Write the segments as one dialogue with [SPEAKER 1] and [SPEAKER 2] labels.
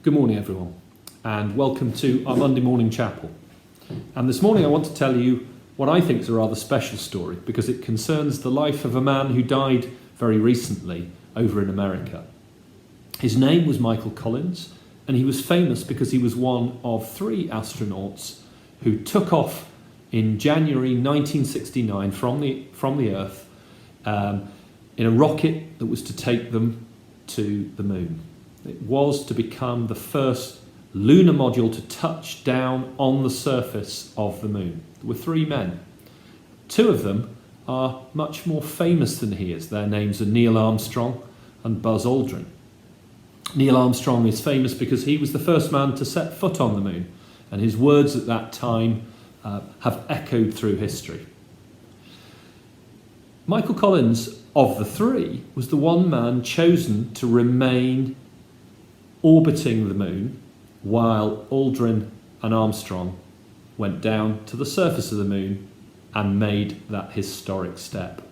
[SPEAKER 1] Good morning, everyone, and welcome to our Monday morning chapel. And this morning I want to tell you what I think is a rather special story because it concerns the life of a man who died very recently over in America. His name was Michael Collins, and he was famous because he was one of 3 astronauts who took off in January 1969 from the Earth in a rocket that was to take them to the moon. It was to become the first lunar module to touch down on the surface of the moon. There were 3 men. 2 of them are much more famous than he is. Their names are Neil Armstrong and Buzz Aldrin. Neil Armstrong is famous because he was the first man to set foot on the moon, and his words at that time have echoed through history. Michael Collins, of the 3, was the one man chosen to remain orbiting the moon while Aldrin and Armstrong went down to the surface of the moon and made that historic step.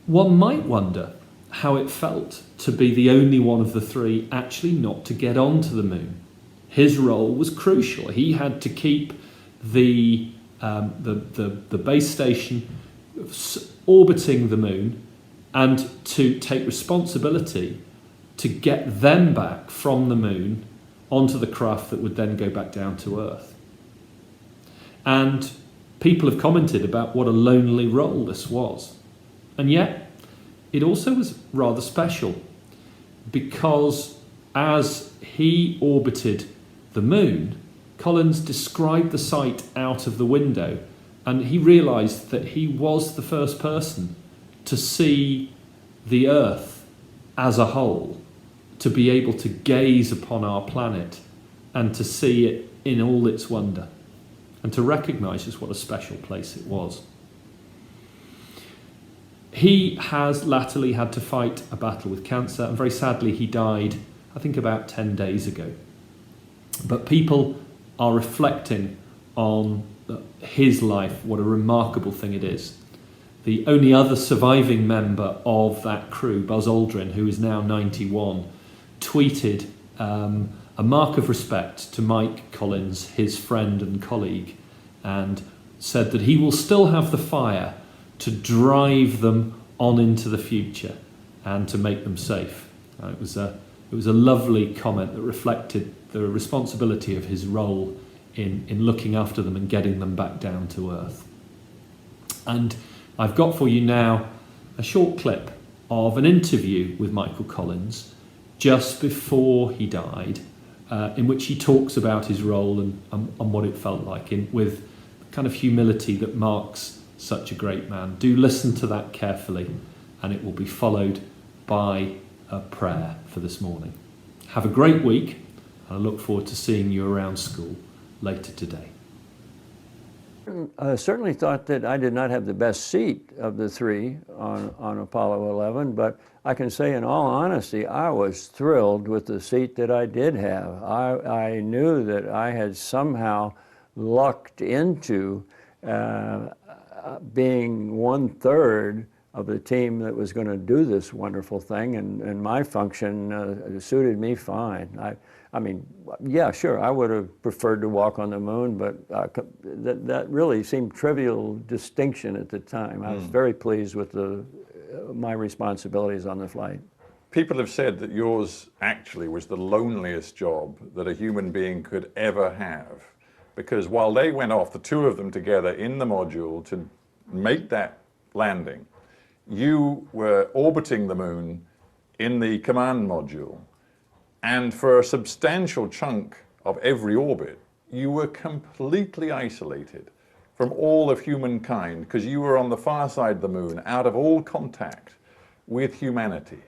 [SPEAKER 1] One might wonder how it felt to be the only one of the 3 actually not to get onto the moon. His role was crucial. He had to keep the base station orbiting the moon and to take responsibility to get them back from the moon onto the craft that would then go back down to Earth. And people have commented about what a lonely role this was. And yet, it also was rather special because as he orbited the moon, Collins described the sight out of the window, and he realised that he was the first person to see the Earth as a whole, to be able to gaze upon our planet and to see it in all its wonder and to recognise just what a special place it was. He has latterly had to fight a battle with cancer, and very sadly he died, I think, about 10 days ago. But people are reflecting on his life, what a remarkable thing it is. The only other surviving member of that crew, Buzz Aldrin, who is now 91, tweeted a mark of respect to Mike Collins, his friend and colleague, and said that he will still have the fire to drive them on into the future and to make them safe. It was a lovely comment that reflected the responsibility of his role in looking after them and getting them back down to Earth. And I've got for you now a short clip of an interview with Michael Collins just before he died, in which he talks about his role and what it felt like, with the kind of humility that marks such a great man. Do listen to that carefully, and it will be followed by a prayer for this morning. Have a great week, and I look forward to seeing you around school later today.
[SPEAKER 2] I certainly thought that I did not have the best seat of the 3 on Apollo 11, but I can say in all honesty, I was thrilled with the seat that I did have. I knew that I had somehow lucked into being 1/3 of the team that was going to do this wonderful thing, and my function suited me fine. I mean, yeah, sure, I would have preferred to walk on the moon, but that really seemed trivial distinction at the time. I was very pleased with my responsibilities on the flight.
[SPEAKER 3] People have said that yours actually was the loneliest job that a human being could ever have, because while they went off, the 2 of them together in the module to make that landing, you were orbiting the moon in the command module. And for a substantial chunk of every orbit, you were completely isolated from all of humankind because you were on the far side of the moon, out of all contact with humanity.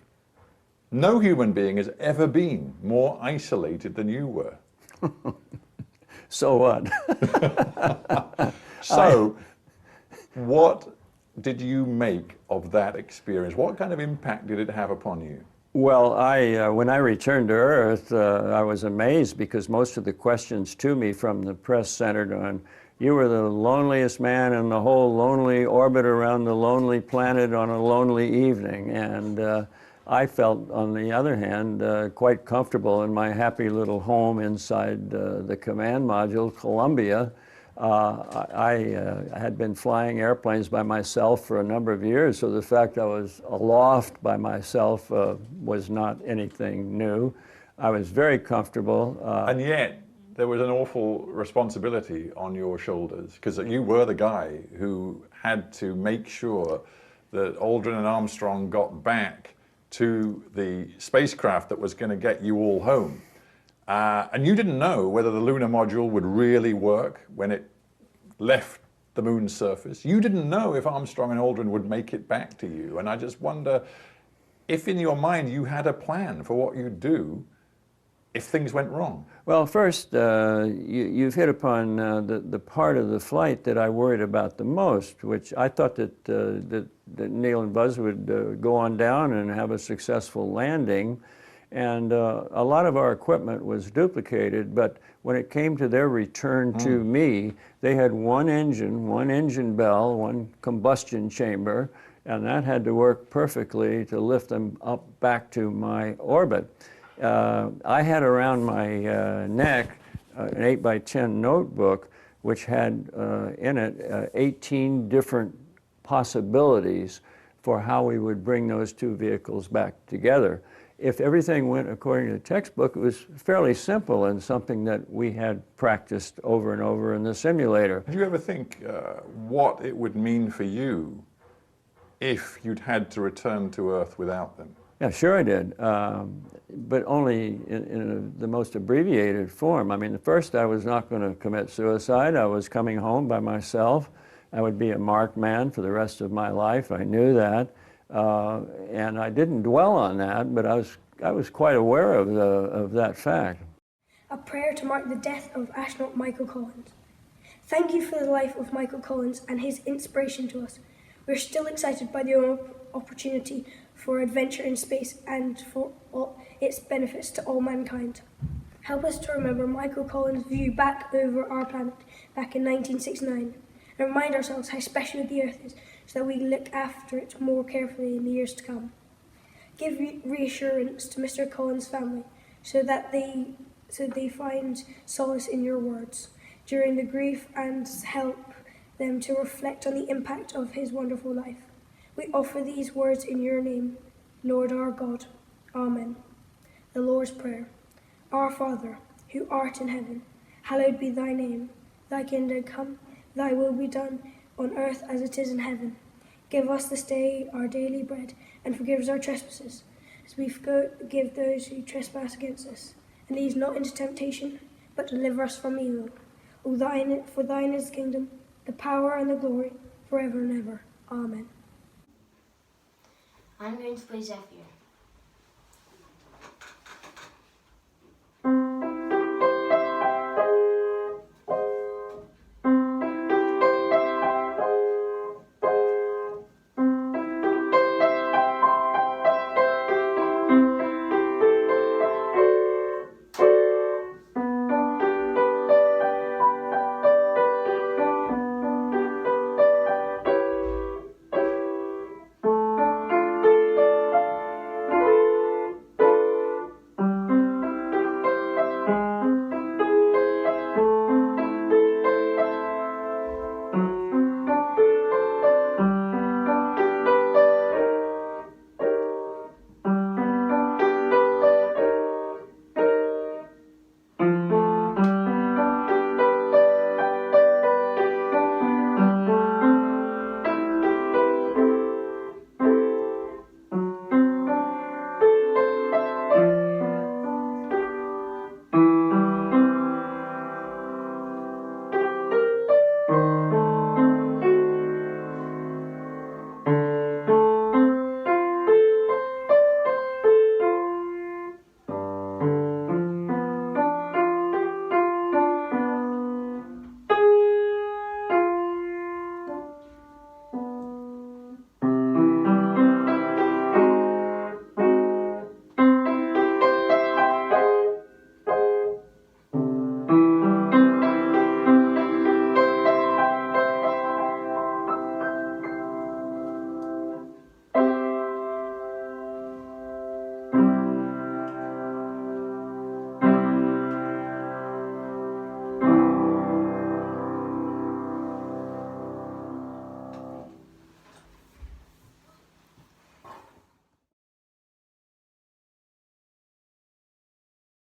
[SPEAKER 3] No human being has ever been more isolated than you were.
[SPEAKER 2] So what?
[SPEAKER 3] So, what did you make of that experience? What kind of impact did it have upon you?
[SPEAKER 2] Well, when I returned to Earth, I was amazed because most of the questions to me from the press centered on, you were the loneliest man in the whole lonely orbit around the lonely planet on a lonely evening. And I felt, on the other hand, quite comfortable in my happy little home inside the command module, Columbia. I had been flying airplanes by myself for a number of years, so the fact I was aloft by myself was not anything new. I was very comfortable.
[SPEAKER 3] And yet, there was an awful responsibility on your shoulders, because you were the guy who had to make sure that Aldrin and Armstrong got back to the spacecraft that was going to get you all home. And you didn't know whether the lunar module would really work when it left the moon's surface. You didn't know if Armstrong and Aldrin would make it back to you. And I just wonder if in your mind you had a plan for what you'd do if things went wrong.
[SPEAKER 2] Well, first, you've hit upon the part of the flight that I worried about the most, which I thought that Neil and Buzz would go on down and have a successful landing. And a lot of our equipment was duplicated, but when it came to their return to me, they had one engine bell, one combustion chamber, and that had to work perfectly to lift them up back to my orbit. I had around my neck an 8x10 notebook, which had in it 18 different possibilities for how we would bring those two vehicles back together. If everything went according to the textbook, it was fairly simple and something that we had practiced over and over in the simulator.
[SPEAKER 3] Did you ever think what it would mean for you if you'd had to return to Earth without them?
[SPEAKER 2] Yeah, sure I did, but only in the most abbreviated form. I mean, at first I was not going to commit suicide. I was coming home by myself. I would be a marked man for the rest of my life. I knew that. And I didn't dwell on that, but I was quite aware of that fact.
[SPEAKER 4] A prayer to mark the death of astronaut Michael Collins. Thank you for the life of Michael Collins and his inspiration to us. We're still excited by the opportunity for adventure in space and for all its benefits to all mankind. Help us to remember Michael Collins' view back over our planet back in 1969 and remind ourselves how special the Earth is, so that we look after it more carefully in the years to come. Give reassurance to Mr. Collins' family so they find solace in your words during the grief and help them to reflect on the impact of his wonderful life. We offer these words in your name, Lord our God. Amen. The Lord's Prayer. Our Father, who art in heaven, hallowed be thy name. Thy kingdom come, thy will be done, on earth as it is in heaven. Give us this day our daily bread, and forgive us our trespasses, as we forgive those who trespass against us. And lead us not into temptation, but deliver us from evil. For thine is the kingdom, the power, and the glory, forever and ever. Amen.
[SPEAKER 5] I'm going to play Zephyr.